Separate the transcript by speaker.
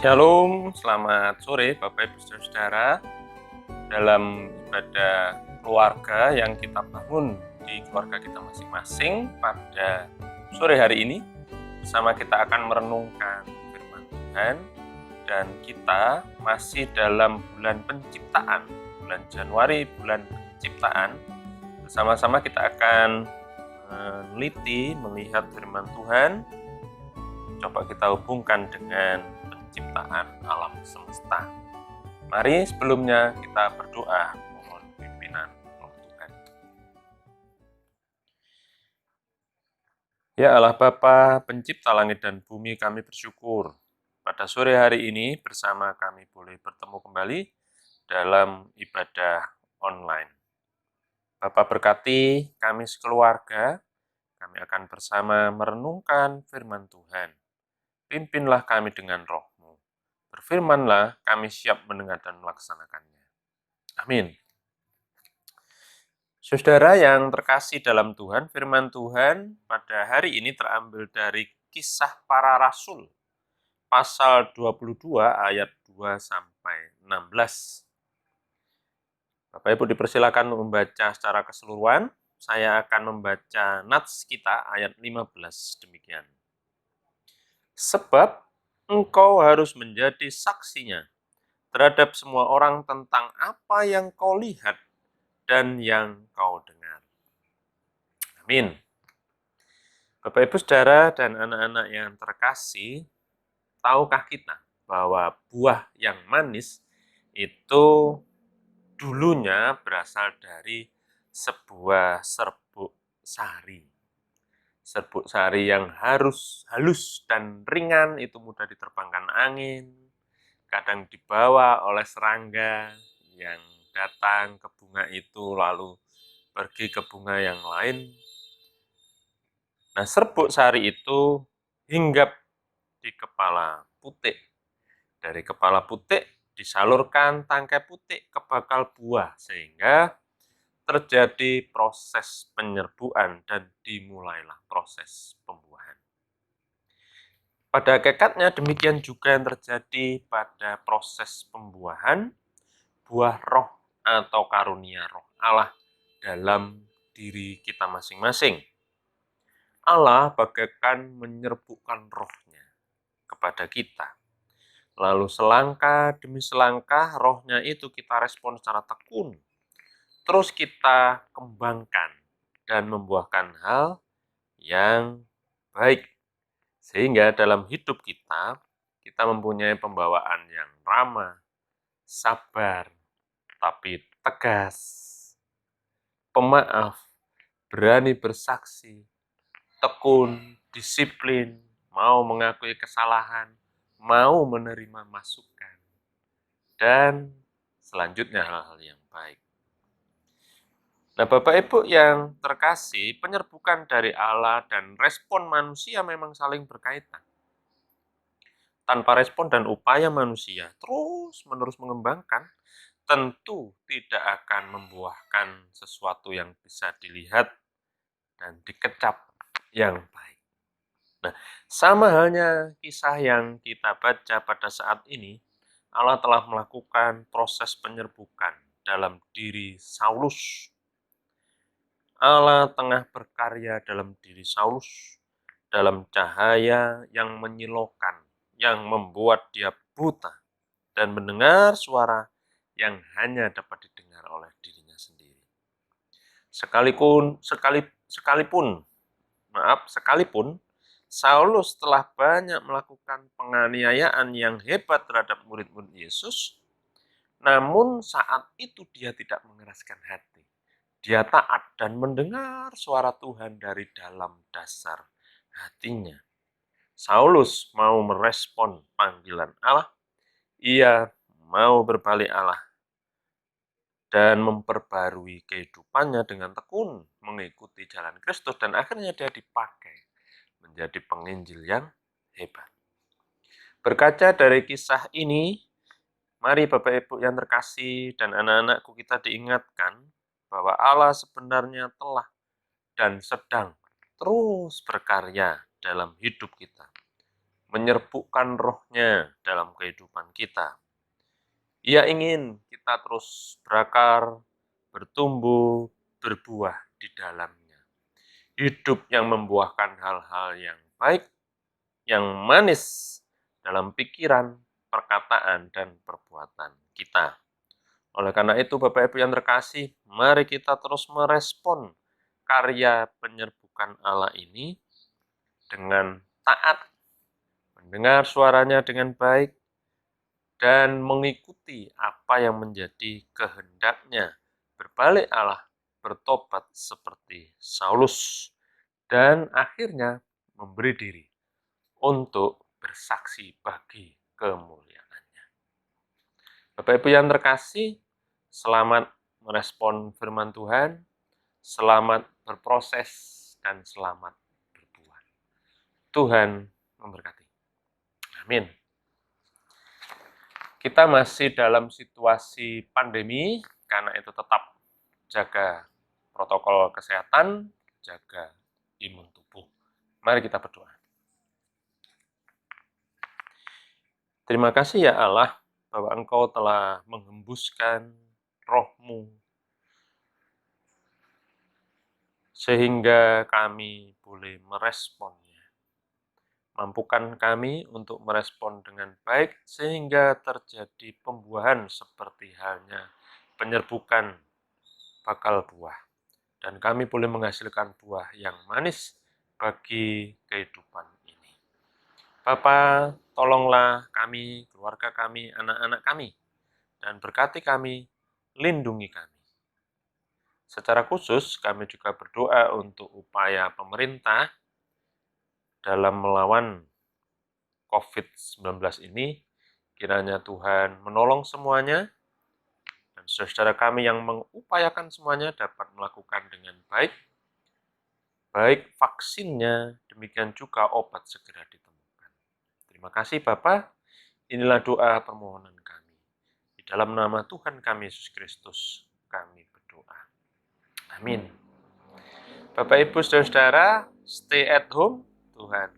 Speaker 1: Shalom, selamat sore Bapak Ibu Saudara. Dalam ibadah keluarga yang kita bangun di keluarga kita masing-masing pada sore hari ini, bersama kita akan merenungkan firman Tuhan, dan kita masih dalam bulan penciptaan, bulan Januari, bulan penciptaan. Bersama-sama kita akan meneliti, melihat firman Tuhan. Coba kita hubungkan dengan penciptaan alam semesta. Mari sebelumnya kita berdoa mohon pimpinan Roh Tuhan. Ya Allah Bapa, pencipta langit dan bumi, kami bersyukur pada sore hari ini bersama kami boleh bertemu kembali dalam ibadah online. Bapa berkati kami sekeluarga, kami akan bersama merenungkan firman Tuhan. Pimpinlah kami dengan Roh-Mu. Berfirmanlah, kami siap mendengar dan melaksanakannya. Amin. Saudara yang terkasih dalam Tuhan, firman Tuhan pada hari ini terambil dari Kisah Para Rasul, pasal 22 ayat 2 sampai 16. Bapak Ibu dipersilakan membaca secara keseluruhan. Saya akan membaca nats kita ayat 15 demikian. Sebab engkau harus menjadi saksinya terhadap semua orang tentang apa yang kau lihat dan yang kau dengar. Amin. Bapak Ibu Saudara dan anak-anak yang terkasih, tahukah kita bahwa buah yang manis itu dulunya berasal dari sebuah serbuk sari. Serbuk sari yang halus dan ringan, itu mudah diterbangkan angin, kadang dibawa oleh serangga yang datang ke bunga itu lalu pergi ke bunga yang lain. Nah, serbuk sari itu hinggap di kepala putik. Dari kepala putik disalurkan tangkai putik ke bakal buah sehingga terjadi proses penyerbukan dan dimulailah proses pembuahan. Pada hakikatnya demikian juga yang terjadi pada proses pembuahan buah roh atau karunia roh Allah dalam diri kita masing-masing. Allah bagaikan menyerbukan rohnya kepada kita. Lalu selangkah demi selangkah rohnya itu kita respon secara tekun. Terus kita kembangkan dan membuahkan hal yang baik. Sehingga dalam hidup kita mempunyai pembawaan yang ramah, sabar, tapi tegas, pemaaf, berani bersaksi, tekun, disiplin, mau mengakui kesalahan, mau menerima masukan, dan selanjutnya hal-hal yang baik. Nah, Bapak Ibu yang terkasih, penyerbukan dari Allah dan respon manusia memang saling berkaitan. Tanpa respon dan upaya manusia terus-menerus mengembangkan, tentu tidak akan membuahkan sesuatu yang bisa dilihat dan dikecap yang baik. Nah, sama halnya kisah yang kita baca pada saat ini, Allah telah melakukan proses penyerbukan dalam diri Saulus. Allah tengah berkarya dalam diri Saulus, dalam cahaya yang menyilaukan, yang membuat dia buta, dan mendengar suara yang hanya dapat didengar oleh dirinya sendiri. Sekalipun Saulus telah banyak melakukan penganiayaan yang hebat terhadap murid-murid Yesus, namun saat itu dia tidak mengeraskan hati. Dia taat dan mendengar suara Tuhan dari dalam dasar hatinya. Saulus mau merespon panggilan Allah. Ia mau berbalik Allah dan memperbarui kehidupannya dengan tekun mengikuti jalan Kristus, dan akhirnya dia dipakai menjadi penginjil yang hebat. Berkaca dari kisah ini, mari Bapak Ibu yang terkasih dan anak-anakku, kita diingatkan bahwa Allah sebenarnya telah dan sedang terus berkarya dalam hidup kita. menyerbukan rohnya dalam kehidupan kita. Ia ingin kita terus berakar, bertumbuh, berbuah di dalamnya. Hidup yang membuahkan hal-hal yang baik, yang manis dalam pikiran, perkataan, dan perbuatan kita. Oleh karena itu, Bapak Ibu yang terkasih, mari kita terus merespon karya penyerbukan Allah ini dengan taat, mendengar suaranya dengan baik, dan mengikuti apa yang menjadi kehendaknya. Berbalik Allah, bertobat seperti Saulus, dan akhirnya memberi diri untuk bersaksi bagi kemuliaannya. Bapak Ibu yang terkasih, selamat merespon firman Tuhan, selamat berproses, dan selamat berbuah. Tuhan memberkati. Amin. Kita masih dalam situasi pandemi, karena itu tetap jaga protokol kesehatan, jaga imun tubuh. Mari kita berdoa. Terima kasih ya Allah, bahwa Engkau telah menghembuskan roh-Mu, sehingga kami boleh meresponnya. Mampukan kami untuk merespon dengan baik, sehingga terjadi pembuahan seperti halnya penyerbukan bakal buah. Dan kami boleh menghasilkan buah yang manis bagi kehidupan ini. Bapa, tolonglah kami, keluarga kami, anak-anak kami, dan berkati kami, lindungi kami. Secara khusus, kami juga berdoa untuk upaya pemerintah dalam melawan COVID-19 ini. Kiranya Tuhan menolong semuanya, dan saudara kami yang mengupayakan semuanya dapat melakukan dengan baik. Baik vaksinnya, demikian juga obat segera ditemukan. Terima kasih Bapa. Inilah doa permohonan kami. Di dalam nama Tuhan kami Yesus Kristus, kami berdoa. Amin. Bapak Ibu Saudara-saudara, stay at home. Tuhan